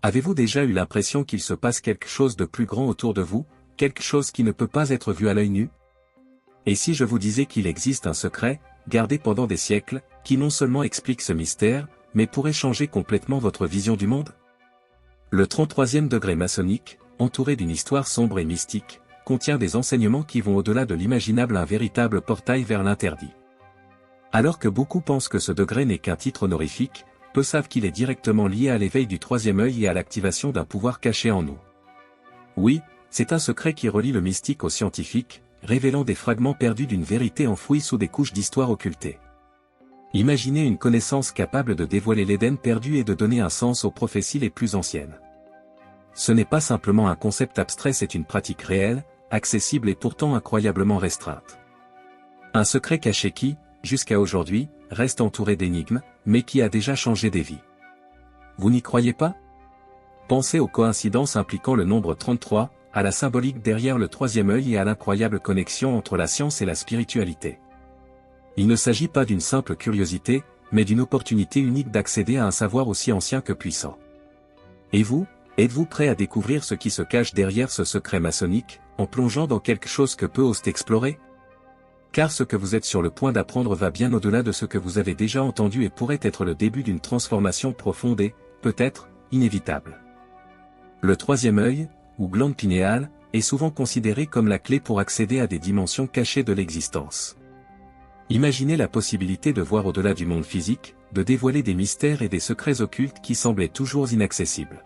Avez-vous déjà eu l'impression qu'il se passe quelque chose de plus grand autour de vous, quelque chose qui ne peut pas être vu à l'œil nu? Et si je vous disais qu'il existe un secret, gardé pendant des siècles, qui non seulement explique ce mystère, mais pourrait changer complètement votre vision du monde? Le 33e degré maçonnique, entouré d'une histoire sombre et mystique, contient des enseignements qui vont au-delà de l'imaginable, un véritable portail vers l'interdit. Alors que beaucoup pensent que ce degré n'est qu'un titre honorifique, peu savent qu'il est directement lié à l'éveil du troisième œil et à l'activation d'un pouvoir caché en nous. Oui, c'est un secret qui relie le mystique au scientifique, révélant des fragments perdus d'une vérité enfouie sous des couches d'histoire occultées. Imaginez une connaissance capable de dévoiler l'Éden perdu et de donner un sens aux prophéties les plus anciennes. Ce n'est pas simplement un concept abstrait, c'est une pratique réelle, accessible et pourtant incroyablement restreinte. Un secret caché qui, jusqu'à aujourd'hui, reste entouré d'énigmes, mais qui a déjà changé des vies. Vous n'y croyez pas? Pensez aux coïncidences impliquant le nombre 33, à la symbolique derrière le troisième œil et à l'incroyable connexion entre la science et la spiritualité. Il ne s'agit pas d'une simple curiosité, mais d'une opportunité unique d'accéder à un savoir aussi ancien que puissant. Et vous, êtes-vous prêt à découvrir ce qui se cache derrière ce secret maçonnique, en plongeant dans quelque chose que peu osent explorer? Car ce que vous êtes sur le point d'apprendre va bien au-delà de ce que vous avez déjà entendu et pourrait être le début d'une transformation profonde et, peut-être, inévitable. Le troisième œil, ou glande pinéale, est souvent considéré comme la clé pour accéder à des dimensions cachées de l'existence. Imaginez la possibilité de voir au-delà du monde physique, de dévoiler des mystères et des secrets occultes qui semblaient toujours inaccessibles.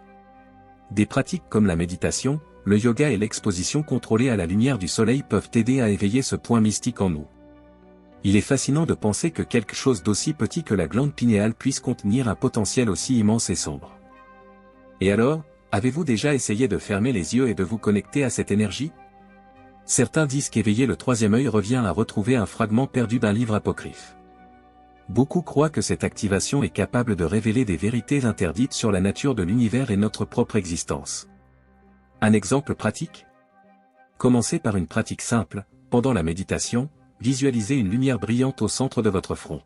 Des pratiques comme la méditation, le yoga et l'exposition contrôlée à la lumière du soleil peuvent aider à éveiller ce point mystique en nous. Il est fascinant de penser que quelque chose d'aussi petit que la glande pinéale puisse contenir un potentiel aussi immense et sombre. Et alors, avez-vous déjà essayé de fermer les yeux et de vous connecter à cette énergie? Certains disent qu'éveiller le troisième œil revient à retrouver un fragment perdu d'un livre apocryphe. Beaucoup croient que cette activation est capable de révéler des vérités interdites sur la nature de l'univers et notre propre existence. Un exemple pratique? Commencez par une pratique simple. Pendant la méditation, visualisez une lumière brillante au centre de votre front.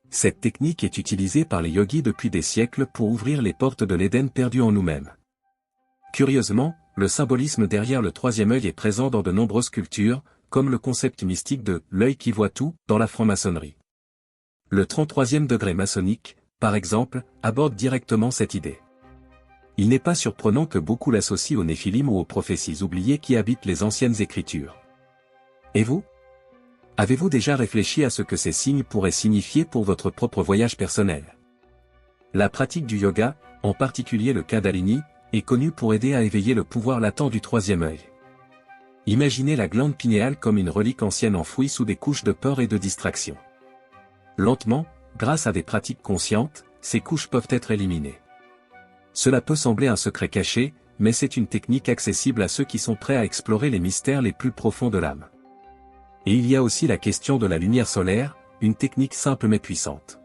Cette technique est utilisée par les yogis depuis des siècles pour ouvrir les portes de l'Éden perdu en nous-mêmes. Curieusement, le symbolisme derrière le troisième œil est présent dans de nombreuses cultures, comme le concept mystique de « l'œil qui voit tout » dans la franc-maçonnerie. Le 33e degré maçonnique, par exemple, aborde directement cette idée. Il n'est pas surprenant que beaucoup l'associent aux Néphilim ou aux prophéties oubliées qui habitent les anciennes écritures. Et vous? Avez-vous déjà réfléchi à ce que ces signes pourraient signifier pour votre propre voyage personnel? La pratique du yoga, en particulier le Kundalini, est connue pour aider à éveiller le pouvoir latent du troisième œil. Imaginez la glande pinéale comme une relique ancienne enfouie sous des couches de peur et de distraction. Lentement, grâce à des pratiques conscientes, ces couches peuvent être éliminées. Cela peut sembler un secret caché, mais c'est une technique accessible à ceux qui sont prêts à explorer les mystères les plus profonds de l'âme. Et il y a aussi la question de la lumière solaire, une technique simple mais puissante.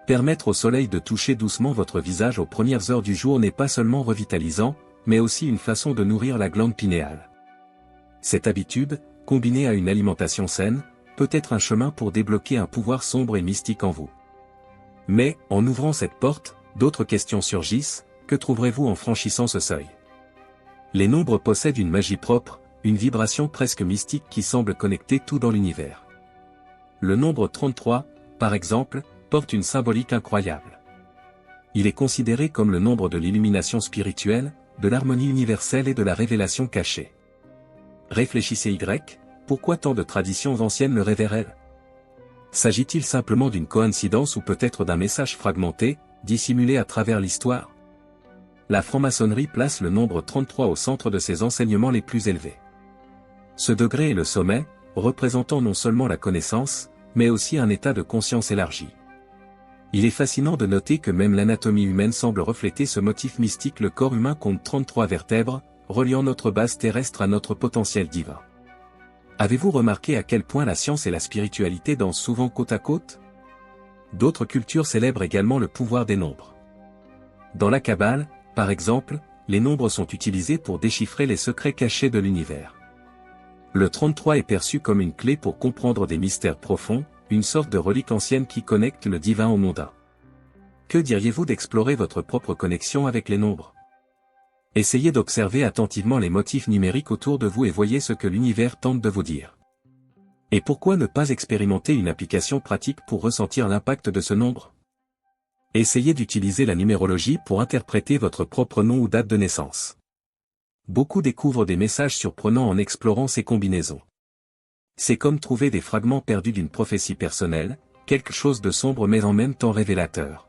Permettre au soleil de toucher doucement votre visage aux premières heures du jour n'est pas seulement revitalisant, mais aussi une façon de nourrir la glande pinéale. Cette habitude, combinée à une alimentation saine, peut être un chemin pour débloquer un pouvoir sombre et mystique en vous. Mais, en ouvrant cette porte, d'autres questions surgissent. Que trouverez-vous en franchissant ce seuil? Les nombres possèdent une magie propre, une vibration presque mystique qui semble connecter tout dans l'univers. Le nombre 33, par exemple, porte une symbolique incroyable. Il est considéré comme le nombre de l'illumination spirituelle, de l'harmonie universelle et de la révélation cachée. Réfléchissez Y, pourquoi tant de traditions anciennes le révèrent-elles? S'agit-il simplement d'une coïncidence ou peut-être d'un message fragmenté, dissimulé à travers l'histoire? La franc-maçonnerie place le nombre 33 au centre de ses enseignements les plus élevés. Ce degré est le sommet, représentant non seulement la connaissance, mais aussi un état de conscience élargi. Il est fascinant de noter que même l'anatomie humaine semble refléter ce motif mystique. Le corps humain compte 33 vertèbres, reliant notre base terrestre à notre potentiel divin. Avez-vous remarqué à quel point la science et la spiritualité dansent souvent côte à côte? D'autres cultures célèbrent également le pouvoir des nombres. Dans la Kabbale, par exemple, les nombres sont utilisés pour déchiffrer les secrets cachés de l'univers. Le 33 est perçu comme une clé pour comprendre des mystères profonds, une sorte de relique ancienne qui connecte le divin au mondain. Que diriez-vous d'explorer votre propre connexion avec les nombres? Essayez d'observer attentivement les motifs numériques autour de vous et voyez ce que l'univers tente de vous dire. Et pourquoi ne pas expérimenter une application pratique pour ressentir l'impact de ce nombre? Essayez d'utiliser la numérologie pour interpréter votre propre nom ou date de naissance. Beaucoup découvrent des messages surprenants en explorant ces combinaisons. C'est comme trouver des fragments perdus d'une prophétie personnelle, quelque chose de sombre mais en même temps révélateur.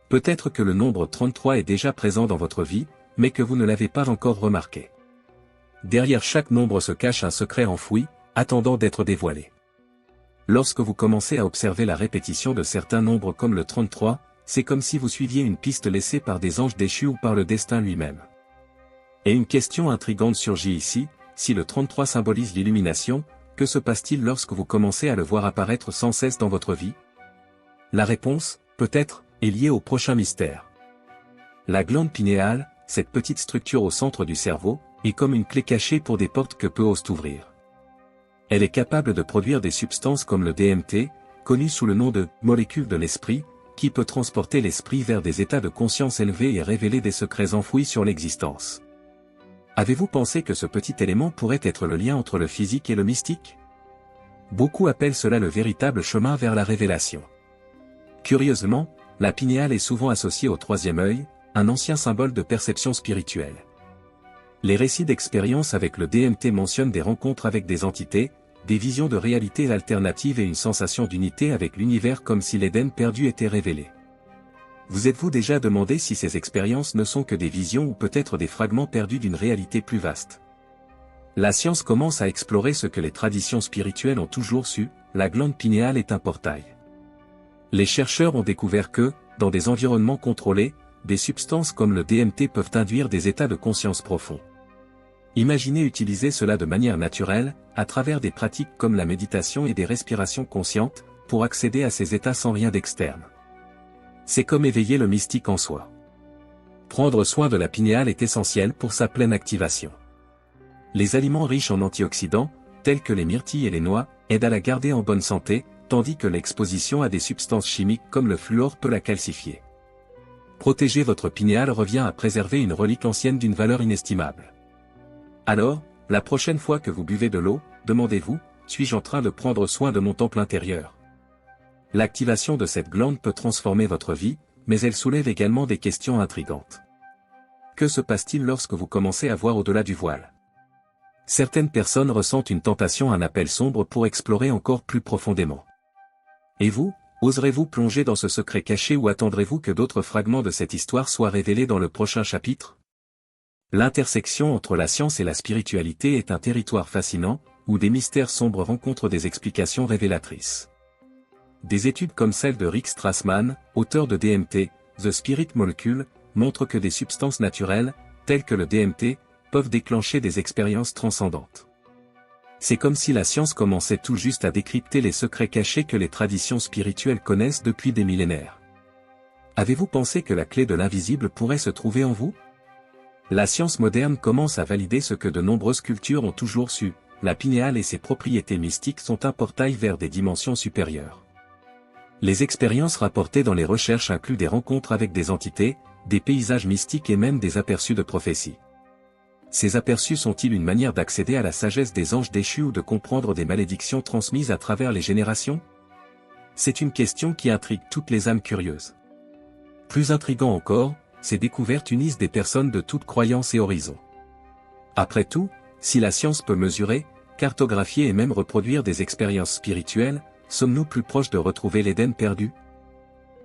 Peut-être que le nombre 33 est déjà présent dans votre vie, mais que vous ne l'avez pas encore remarqué. Derrière chaque nombre se cache un secret enfoui, attendant d'être dévoilé. Lorsque vous commencez à observer la répétition de certains nombres comme le 33, c'est comme si vous suiviez une piste laissée par des anges déchus ou par le destin lui-même. Et une question intrigante surgit ici, si le 33 symbolise l'illumination, que se passe-t-il lorsque vous commencez à le voir apparaître sans cesse dans votre vie? La réponse, peut-être, est liée au prochain mystère. La glande pinéale, cette petite structure au centre du cerveau, est comme une clé cachée pour des portes que peu osent ouvrir. Elle est capable de produire des substances comme le DMT, connu sous le nom de « molécule de l'esprit », qui peut transporter l'esprit vers des états de conscience élevés et révéler des secrets enfouis sur l'existence. Avez-vous pensé que ce petit élément pourrait être le lien entre le physique et le mystique? Beaucoup appellent cela le véritable chemin vers la révélation. Curieusement, la pinéale est souvent associée au troisième œil, un ancien symbole de perception spirituelle. Les récits d'expérience avec le DMT mentionnent des rencontres avec des entités, des visions de réalités alternatives et une sensation d'unité avec l'univers comme si l'Éden perdu était révélé. Vous êtes-vous déjà demandé si ces expériences ne sont que des visions ou peut-être des fragments perdus d'une réalité plus vaste? La science commence à explorer ce que les traditions spirituelles ont toujours su, la glande pinéale est un portail. Les chercheurs ont découvert que, dans des environnements contrôlés, des substances comme le DMT peuvent induire des états de conscience profonds. Imaginez utiliser cela de manière naturelle, à travers des pratiques comme la méditation et des respirations conscientes, pour accéder à ces états sans rien d'externe. C'est comme éveiller le mystique en soi. Prendre soin de la pinéale est essentiel pour sa pleine activation. Les aliments riches en antioxydants, tels que les myrtilles et les noix, aident à la garder en bonne santé, tandis que l'exposition à des substances chimiques comme le fluor peut la calcifier. Protéger votre pinéale revient à préserver une relique ancienne d'une valeur inestimable. Alors, la prochaine fois que vous buvez de l'eau, demandez-vous, suis-je en train de prendre soin de mon temple intérieur? L'activation de cette glande peut transformer votre vie, mais elle soulève également des questions intrigantes. Que se passe-t-il lorsque vous commencez à voir au-delà du voile? Certaines personnes ressentent une tentation, un appel sombre pour explorer encore plus profondément. Et vous, oserez-vous plonger dans ce secret caché ou attendrez-vous que d'autres fragments de cette histoire soient révélés dans le prochain chapitre? L'intersection entre la science et la spiritualité est un territoire fascinant, où des mystères sombres rencontrent des explications révélatrices. Des études comme celle de Rick Strassman, auteur de DMT, The Spirit Molecule, montrent que des substances naturelles, telles que le DMT, peuvent déclencher des expériences transcendantes. C'est comme si la science commençait tout juste à décrypter les secrets cachés que les traditions spirituelles connaissent depuis des millénaires. Avez-vous pensé que la clé de l'invisible pourrait se trouver en vous? La science moderne commence à valider ce que de nombreuses cultures ont toujours su, la pinéale et ses propriétés mystiques sont un portail vers des dimensions supérieures. Les expériences rapportées dans les recherches incluent des rencontres avec des entités, des paysages mystiques et même des aperçus de prophéties. Ces aperçus sont-ils une manière d'accéder à la sagesse des anges déchus ou de comprendre des malédictions transmises à travers les générations? C'est une question qui intrigue toutes les âmes curieuses. Plus intriguant encore, ces découvertes unissent des personnes de toutes croyances et horizons. Après tout, si la science peut mesurer, cartographier et même reproduire des expériences spirituelles, sommes-nous plus proches de retrouver l'Éden perdu?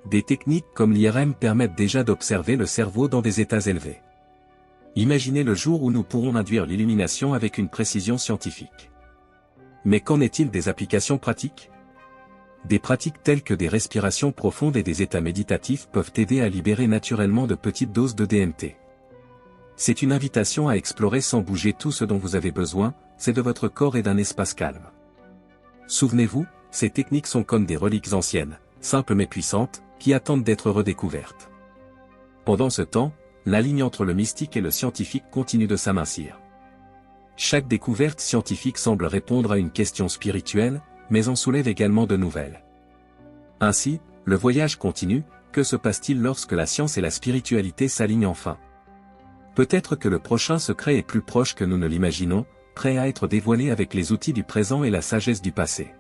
Des techniques comme l'IRM permettent déjà d'observer le cerveau dans des états élevés. Imaginez le jour où nous pourrons induire l'illumination avec une précision scientifique. Mais qu'en est-il des applications pratiques? Des pratiques telles que des respirations profondes et des états méditatifs peuvent aider à libérer naturellement de petites doses de DMT. C'est une invitation à explorer sans bouger. Tout ce dont vous avez besoin, c'est de votre corps et d'un espace calme. Souvenez-vous, ces techniques sont comme des reliques anciennes, simples mais puissantes, qui attendent d'être redécouvertes. Pendant ce temps, la ligne entre le mystique et le scientifique continue de s'amincir. Chaque découverte scientifique semble répondre à une question spirituelle, mais en soulève également de nouvelles. Ainsi, le voyage continue, que se passe-t-il lorsque la science et la spiritualité s'alignent enfin? Peut-être que le prochain secret est plus proche que nous ne l'imaginons, prêt à être dévoilé avec les outils du présent et la sagesse du passé.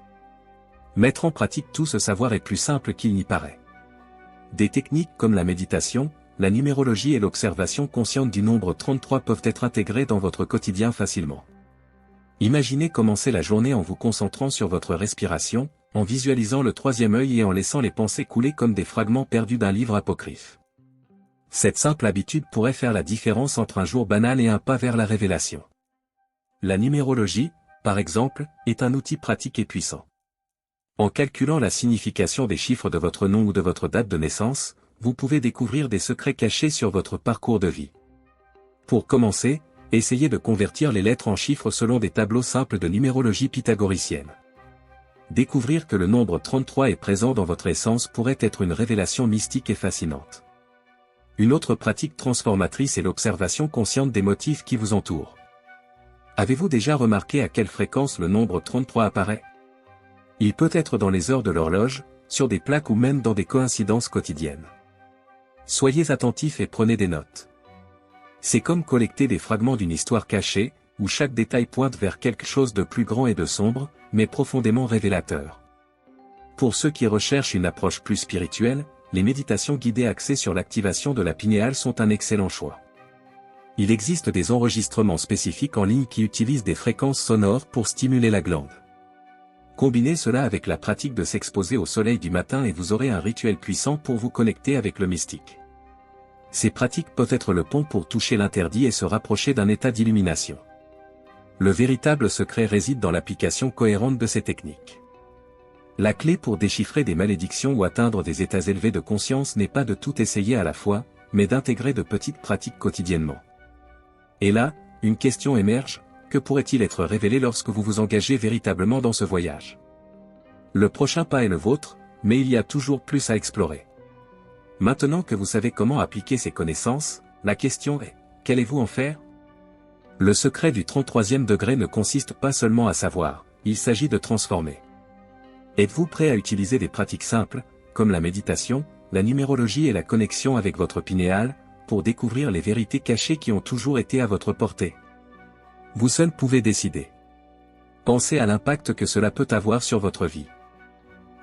Mettre en pratique tout ce savoir est plus simple qu'il n'y paraît. Des techniques comme la méditation, la numérologie et l'observation consciente du nombre 33 peuvent être intégrées dans votre quotidien facilement. Imaginez commencer la journée en vous concentrant sur votre respiration, en visualisant le troisième œil et en laissant les pensées couler comme des fragments perdus d'un livre apocryphe. Cette simple habitude pourrait faire la différence entre un jour banal et un pas vers la révélation. La numérologie, par exemple, est un outil pratique et puissant. En calculant la signification des chiffres de votre nom ou de votre date de naissance, vous pouvez découvrir des secrets cachés sur votre parcours de vie. Pour commencer, essayez de convertir les lettres en chiffres selon des tableaux simples de numérologie pythagoricienne. Découvrir que le nombre 33 est présent dans votre essence pourrait être une révélation mystique et fascinante. Une autre pratique transformatrice est l'observation consciente des motifs qui vous entourent. Avez-vous déjà remarqué à quelle fréquence le nombre 33 apparaît? Il peut être dans les heures de l'horloge, sur des plaques ou même dans des coïncidences quotidiennes. Soyez attentifs et prenez des notes. C'est comme collecter des fragments d'une histoire cachée, où chaque détail pointe vers quelque chose de plus grand et de sombre, mais profondément révélateur. Pour ceux qui recherchent une approche plus spirituelle, les méditations guidées axées sur l'activation de la pinéale sont un excellent choix. Il existe des enregistrements spécifiques en ligne qui utilisent des fréquences sonores pour stimuler la glande. Combinez cela avec la pratique de s'exposer au soleil du matin et vous aurez un rituel puissant pour vous connecter avec le mystique. Ces pratiques peuvent être le pont pour toucher l'interdit et se rapprocher d'un état d'illumination. Le véritable secret réside dans l'application cohérente de ces techniques. La clé pour déchiffrer des malédictions ou atteindre des états élevés de conscience n'est pas de tout essayer à la fois, mais d'intégrer de petites pratiques quotidiennement. Et là, une question émerge. Que pourrait-il être révélé lorsque vous vous engagez véritablement dans ce voyage? Le prochain pas est le vôtre, mais il y a toujours plus à explorer. Maintenant que vous savez comment appliquer ces connaissances, la question est, qu'allez-vous en faire? Le secret du 33e degré ne consiste pas seulement à savoir, il s'agit de transformer. Êtes-vous prêt à utiliser des pratiques simples, comme la méditation, la numérologie et la connexion avec votre pinéale, pour découvrir les vérités cachées qui ont toujours été à votre portée? Vous seul pouvez décider. Pensez à l'impact que cela peut avoir sur votre vie.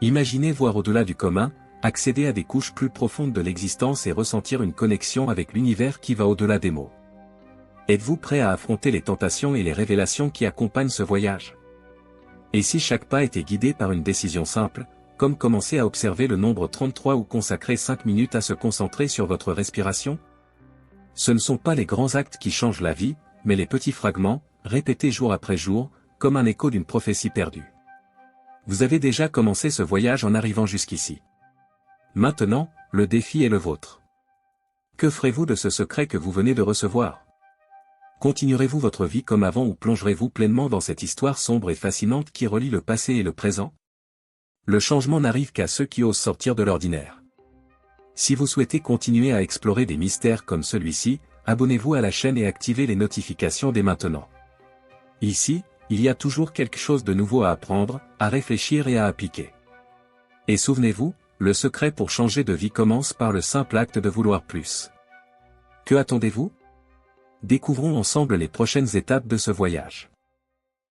Imaginez voir au-delà du commun, accéder à des couches plus profondes de l'existence et ressentir une connexion avec l'univers qui va au-delà des mots. Êtes-vous prêt à affronter les tentations et les révélations qui accompagnent ce voyage? Et si chaque pas était guidé par une décision simple, comme commencer à observer le nombre 33 ou consacrer 5 minutes à se concentrer sur votre respiration? Ce ne sont pas les grands actes qui changent la vie, mais les petits fragments, répétés jour après jour, comme un écho d'une prophétie perdue. Vous avez déjà commencé ce voyage en arrivant jusqu'ici. Maintenant, le défi est le vôtre. Que ferez-vous de ce secret que vous venez de recevoir? Continuerez-vous votre vie comme avant ou plongerez-vous pleinement dans cette histoire sombre et fascinante qui relie le passé et le présent? Le changement n'arrive qu'à ceux qui osent sortir de l'ordinaire. Si vous souhaitez continuer à explorer des mystères comme celui-ci, abonnez-vous à la chaîne et activez les notifications dès maintenant. Ici, il y a toujours quelque chose de nouveau à apprendre, à réfléchir et à appliquer. Et souvenez-vous, le secret pour changer de vie commence par le simple acte de vouloir plus. Que attendez-vous? Découvrons ensemble les prochaines étapes de ce voyage.